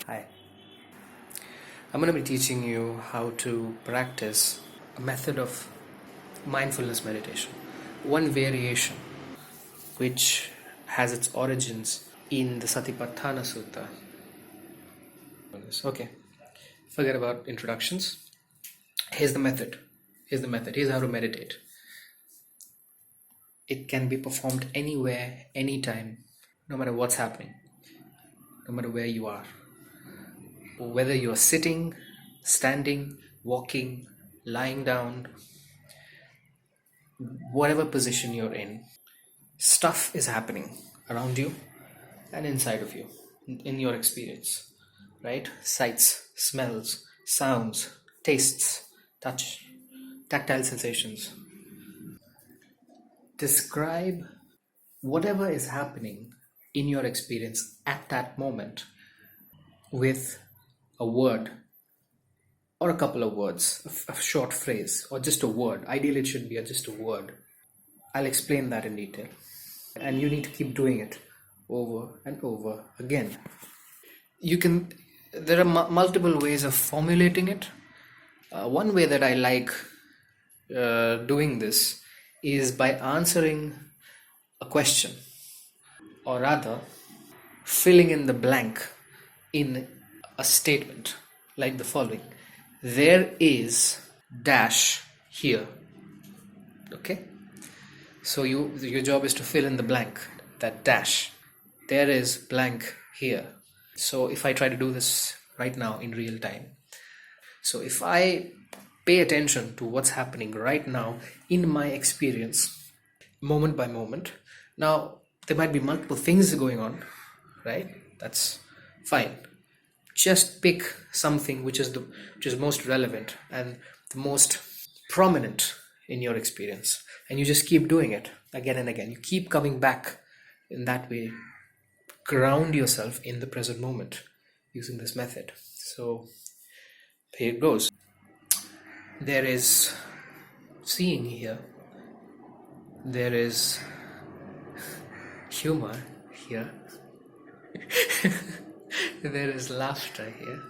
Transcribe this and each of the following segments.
Hi. I'm going to be teaching you how to practice a method of mindfulness meditation. One variation which has its origins in the Satipatthana Sutta. Okay, forget about introductions. Here's the method. Here's how to meditate. It can be performed anywhere, anytime, no matter what's happening, no matter where you are. Whether you're sitting, standing, walking, lying down, whatever position you're in, stuff is happening around you and inside of you, in your experience, right? Sights, smells, sounds, tastes, touch, tactile sensations. Describe whatever is happening in your experience at that moment with a word or a couple of words, a short phrase, or just a word. Ideally, it should be just a word. I'll explain that in detail. And you need to keep doing it over and over again. There are multiple ways of formulating it. One way that I like doing this is by answering a question, or rather, filling in the blank in a statement like the following. There is dash here. Okay? So your job is to fill in the blank, that dash. There is blank here. So if I try to do this right now in real time. So if I pay attention to what's happening right now in my experience, moment by moment. Now, there might be multiple things going on, right? That's fine. Just pick something which is most relevant and the most prominent in your experience, and you just keep doing it again and again. You keep coming back in that way. Ground yourself in the present moment using this method. So here it goes. There is seeing here. There is humor here. There is laughter here.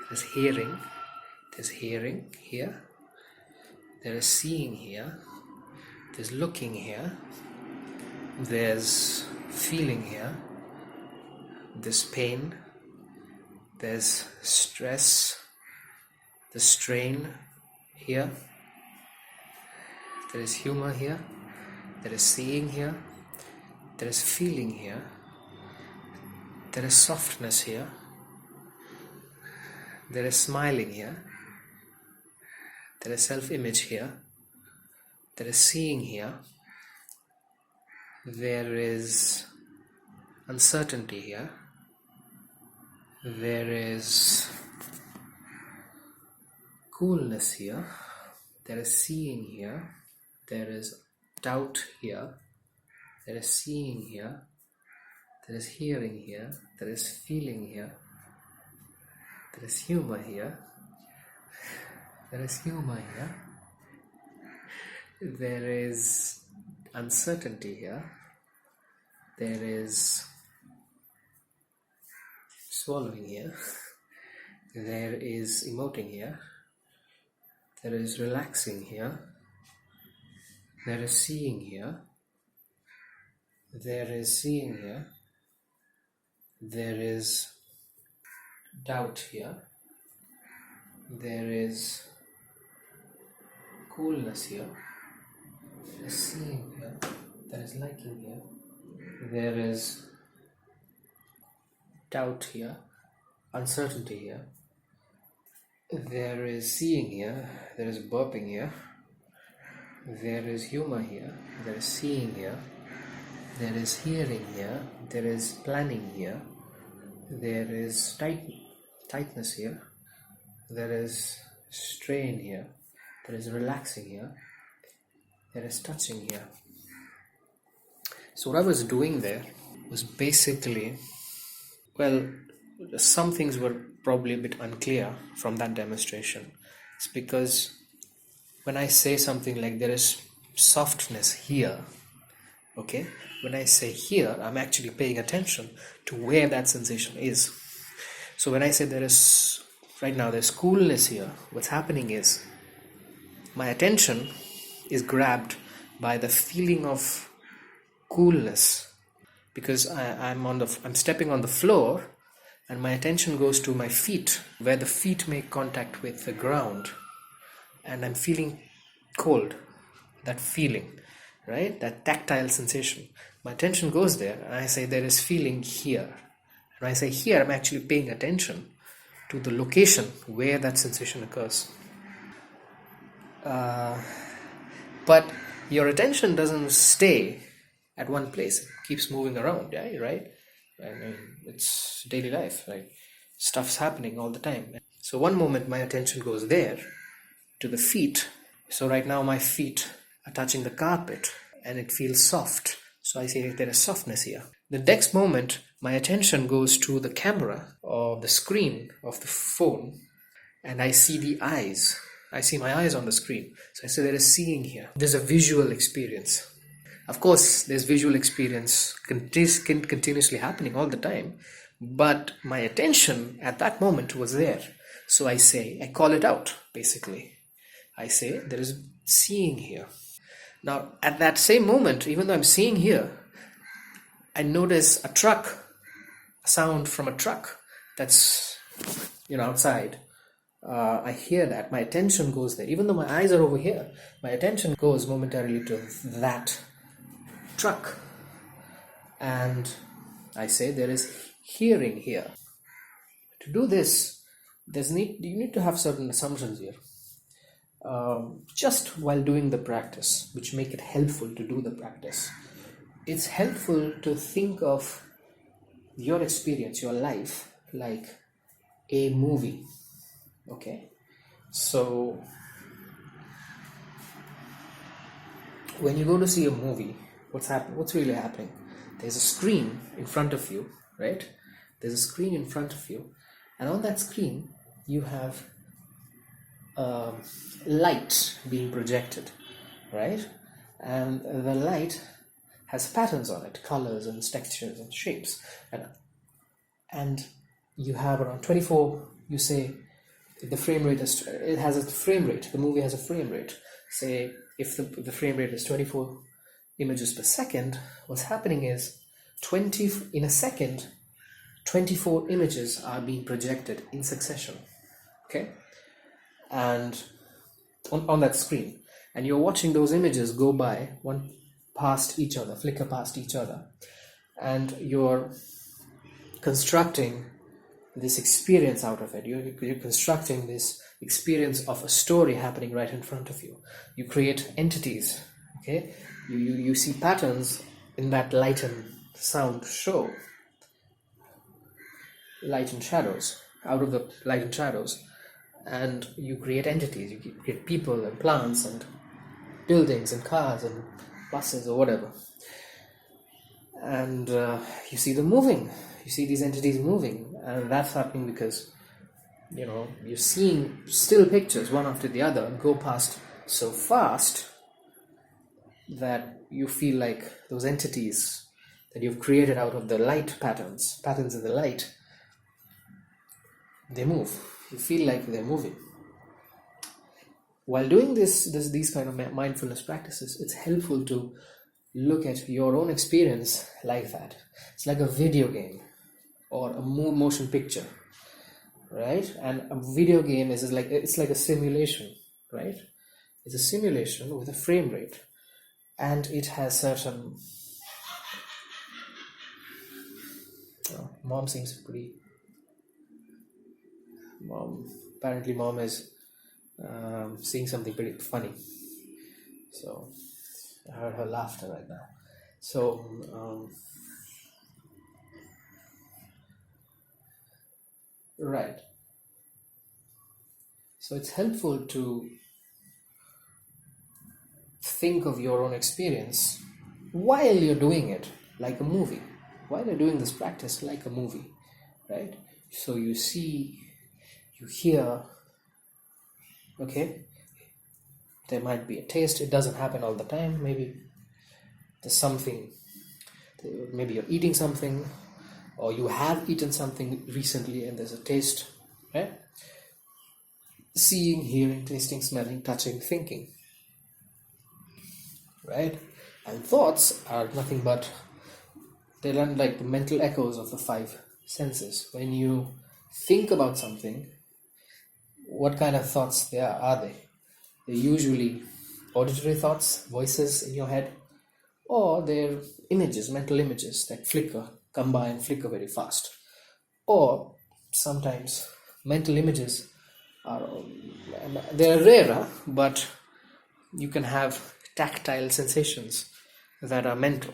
There's hearing. There's hearing here. There is seeing here. There's looking here. There's feeling here. There's pain. There's stress. The strain here. There is humor here. There is seeing here. There is feeling here. There is softness here. There is smiling here. There is self-image here. There is seeing here. There is uncertainty here. There is coolness here. There is seeing here. There is doubt here. There is seeing here. There is hearing here. There is feeling here. There is humor here. There is humor here. There is uncertainty here. There is swallowing here. There is emoting here. There is relaxing here. There is seeing here. There is seeing here. There is doubt here. There is coolness here. There is seeing here. There is liking here. There is doubt here. Uncertainty here. There is seeing here. There is burping here. There is humor here. There is seeing here. There is hearing here. There is planning here. There is tightness here. There is strain here. There is relaxing here. There is touching here. So what I was doing there was basically, some things were probably a bit unclear from that demonstration. It's because when I say something like there is softness here, okay, when I say here, I'm actually paying attention to where that sensation is. So when I say right now there's coolness here, what's happening is my attention is grabbed by the feeling of coolness, because I'm stepping on the floor, and my attention goes to my feet, where the feet make contact with the ground, and I'm feeling cold. That feeling, right? That tactile sensation. My attention goes there, and I say there is feeling here. And when I say here, I'm actually paying attention to the location where that sensation occurs. But your attention doesn't stay at one place. It keeps moving around, yeah, right? I mean, it's daily life, right? Stuff's happening all the time. So one moment my attention goes there to the feet. So right now my feet are touching the carpet and it feels soft. So I say there is softness here. The next moment my attention goes to the camera or the screen of the phone, and I see the eyes. I see my eyes on the screen. So I say there is seeing here. There's a visual experience. Of course, there's visual experience continuously happening all the time, but my attention at that moment was there. So I call it out, basically. I say there is seeing here. Now, at that same moment, even though I'm seeing here, I notice a sound from a truck that's, outside. I hear that. My attention goes there. Even though my eyes are over here, my attention goes momentarily to that truck. And I say there is hearing here. To do this, you need to have certain assumptions here. Just while doing the practice, which make it helpful to do the practice. It's helpful to think of your experience, your life, like a movie. Okay? So, when you go to see a movie, what's really happening? There's a screen in front of you, right? There's a screen in front of you, and on that screen you have light being projected, right? And the light has patterns on it, colors and textures and shapes, and you have around 24. You say the frame rate it has a frame rate. The movie has a frame rate. Say if the frame rate is 24 images per second, what's happening is 20 in a second. 24 images are being projected in succession. Okay. And on that screen, and you're watching those images go by one past each other, flicker past each other, and you're constructing this experience out of it. You're constructing this experience of a story happening right in front of you. You create entities. Okay, you see patterns in that light and sound show. Light and shadows, out of the light and shadows. And you create entities. You create people and plants and buildings and cars and buses or whatever. And you see them moving. You see these entities moving. And that's happening because, you're seeing still pictures one after the other go past so fast that you feel like those entities that you've created out of the light patterns in the light, they move. You feel like they're moving. While doing these kind of mindfulness practices, it's helpful to look at your own experience like that. It's like a video game or a motion picture, right? And a video game it's like a simulation, right? It's a simulation with a frame rate, and it has certain. Mom seems pretty. Apparently mom is seeing something pretty funny, so I heard her laughter right now. So right, so it's helpful to think of your own experience while you're doing it like a movie, while you're doing this practice like a movie, right? So you see, you hear, okay, there might be a taste. It doesn't happen all the time. Maybe there's something, maybe you're eating something or you have eaten something recently and there's a taste, right? Seeing, hearing, tasting, smelling, touching, thinking, right? And thoughts are nothing but, they run like the mental echoes of the five senses. When you think about something, what kind of thoughts are they? They're usually auditory thoughts, voices in your head, or they're images, mental images that come by and flicker very fast. Or sometimes mental images they're rarer, but you can have tactile sensations that are mental.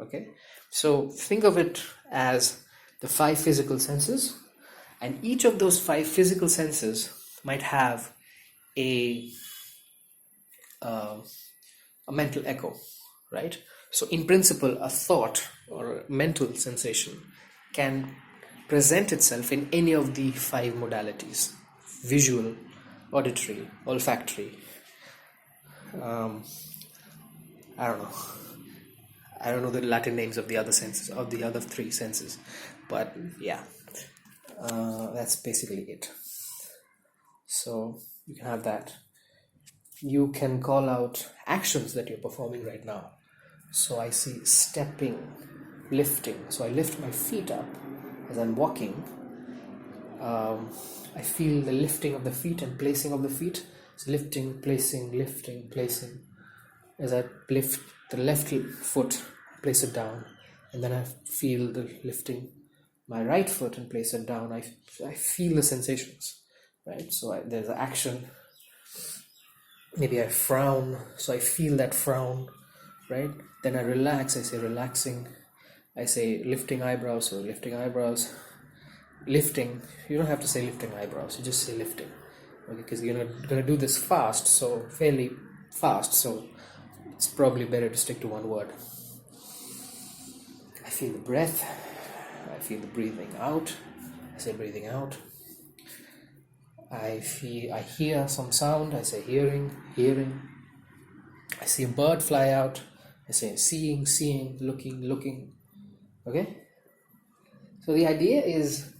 Okay, so think of it as the five physical senses, and each of those five physical senses might have a mental echo, right? So in principle, a thought or a mental sensation can present itself in any of the five modalities: visual, auditory, olfactory, I don't know the Latin names of the other senses, of the other three senses, but yeah, that's basically it. So you can have that. You can call out actions that you're performing right now. So I see stepping, lifting. So I lift my feet up as I'm walking. I feel the lifting of the feet and placing of the feet. So lifting, placing. As I lift the left foot, place it down, and then I feel the lifting my right foot and place it down. I feel the sensations, right? So there's an action. Maybe I frown, so I feel that frown, right? Then I relax, I say relaxing. I say lifting eyebrows, so lifting eyebrows. Lifting, you don't have to say lifting eyebrows, you just say lifting. Okay, because you're going to do this fast, so fairly fast, so it's probably better to stick to one word. I feel the breath, I feel the breathing out, I say breathing out. I hear some sound, I say hearing. I see a bird fly out, I say seeing, looking. Okay? So the idea is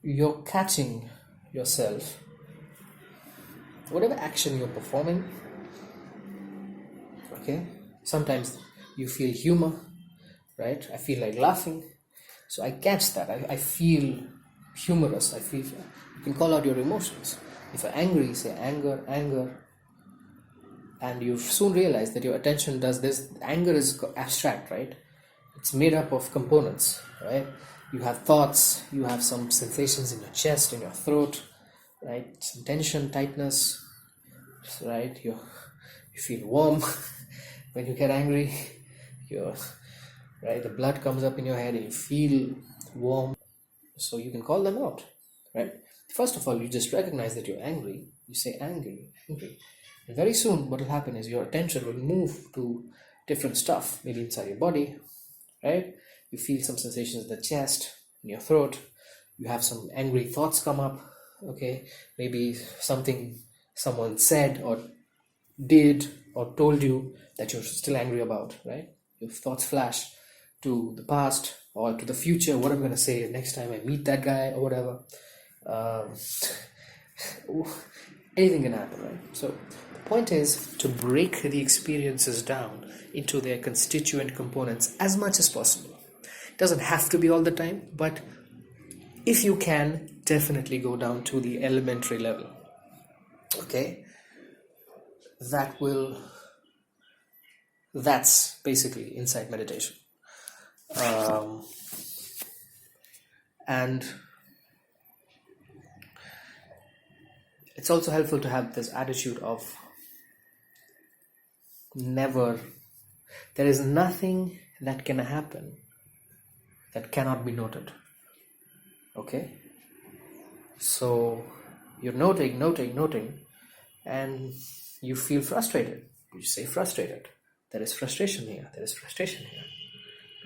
you're catching yourself, whatever action you're performing. Okay? Sometimes you feel humor, right? I feel like laughing, so I catch that. I feel humorous. You can call out your emotions. If you're angry, say anger, and you soon realize that your attention does this. Anger is abstract, right? It's made up of components, right? You have thoughts, you have some sensations in your chest, in your throat, right? Some tension, tightness, right? You feel warm when you get angry. Right? The blood comes up in your head and you feel warm. So you can call them out, right? First of all, you just recognize that you're angry. You say angry. And very soon what will happen is your attention will move to different stuff, maybe inside your body, right? You feel some sensations in the chest, in your throat. You have some angry thoughts come up, okay? Maybe something someone said or did or told you that you're still angry about, right? Your thoughts flash to the past or to the future. What I'm going to say next time I meet that guy or whatever. Anything can happen, right? So the point is to break the experiences down into their constituent components as much as possible. It doesn't have to be all the time, but if you can, definitely go down to the elementary level. Okay? That's basically insight meditation. And it's also helpful to have this attitude of there is nothing that can happen that cannot be noted. Okay? So you're noting, and you feel frustrated. You say frustrated. There is frustration here.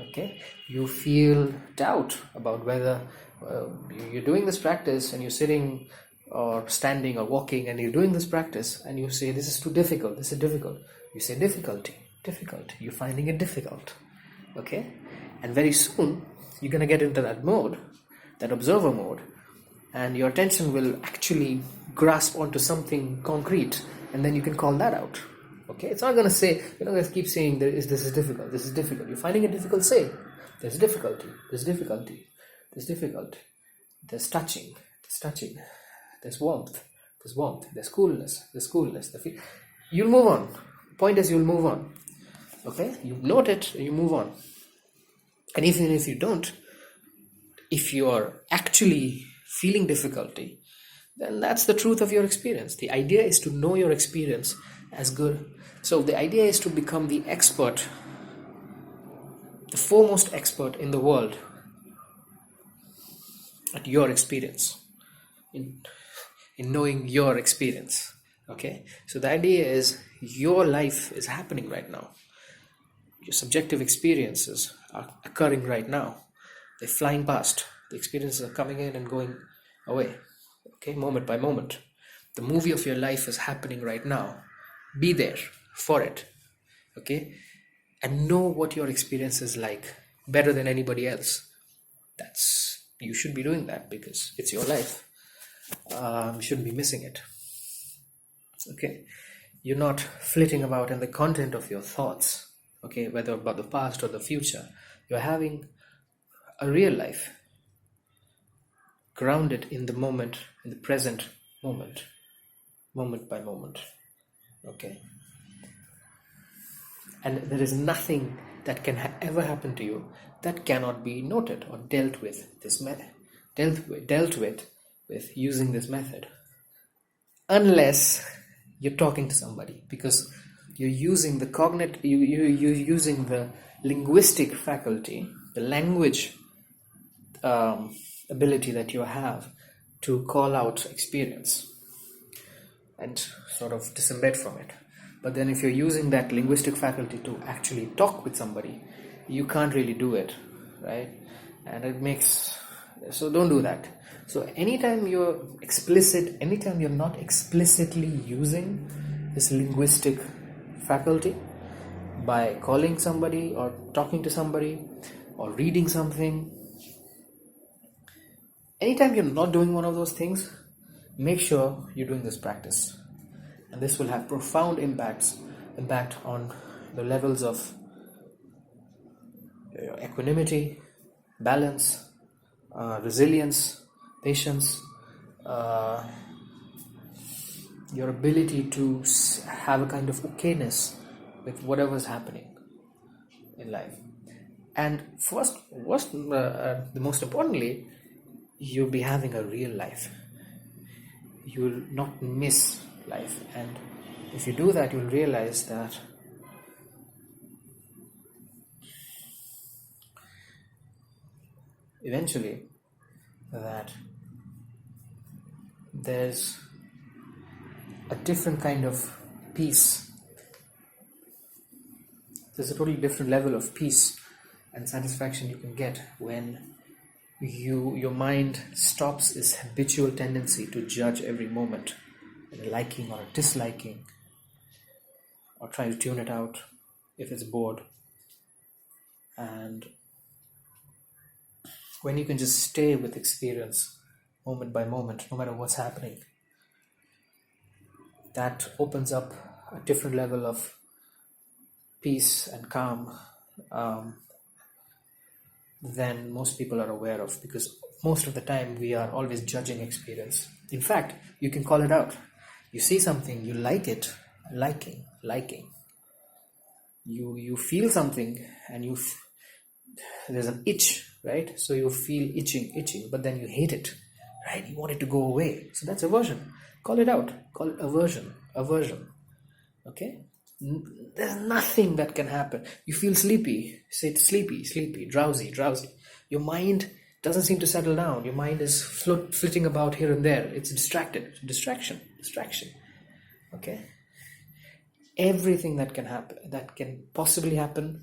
Okay? You feel doubt about whether you're doing this practice and you're sitting or standing or walking and you're doing this practice and you say this is too difficult, this is difficult. You say difficult. You're finding it difficult. Okay? And very soon, you're going to get into that mode, that observer mode, and your attention will actually grasp onto something concrete, and then you can call that out. Okay, it's not going to say, you're not going to keep saying this is difficult, this is difficult. You're finding it difficult, say, there's difficulty, there's difficulty, there's difficulty, there's touching, there's warmth, there's coolness, you'll move on. Point is, you'll move on. Okay, you note it, you move on. And even if you don't, if you're actually feeling difficulty, then that's the truth of your experience. The idea is to know your experience as good. So the idea is to become the expert, the foremost expert in the world at your experience, in knowing your experience. Okay, so the idea is your life is happening right now. Your subjective experiences are occurring right now. They're flying past. The experiences are coming in and going away. Okay, moment by moment. The movie of your life is happening right now. Be there for it. Okay, and know what your experience is like better than anybody else. You should be doing that because it's your life. You shouldn't be missing it. Okay, you're not flitting about in the content of your thoughts. Okay, whether about the past or the future, you're having a real life grounded in the moment, in the present moment, moment by moment. Okay, and there is nothing that can ever happen to you that cannot be noted or dealt with with using this method, unless you're talking to somebody, because you're using the you're using the linguistic faculty, the language ability that you have to call out experience and sort of disembed from it. But then if you're using that linguistic faculty to actually talk with somebody, you can't really do it, right? And so don't do that. So anytime you're not explicitly using this linguistic faculty by calling somebody or talking to somebody or reading something, anytime you're not doing one of those things, make sure you're doing this practice. And this will have profound impact on the levels of equanimity, balance, resilience, patience, your ability to have a kind of okayness with whatever's happening in life. And the most importantly, you'll be having a real life. You will not miss life. And if you do that, you'll realize that eventually that there's a different kind of peace. There's a totally different level of peace and satisfaction you can get when your mind stops its habitual tendency to judge every moment, a liking or a disliking, or trying to tune it out if it's bored. And when you can just stay with experience moment by moment, no matter what's happening, that opens up a different level of peace and calm than most people are aware of, because most of the time we are always judging experience. In fact, you can call it out. You see something, you like it, liking. You feel something and there's an itch, right? So you feel itching, but then you hate it, right? You want it to go away. So that's aversion. Call it out. Call it aversion. Okay? There's nothing that can happen. You feel sleepy. Say sleepy, drowsy. Your mind doesn't seem to settle down. Your mind is flitting about here and there. It's distracted. Distraction. Okay? Everything that can happen, that can possibly happen,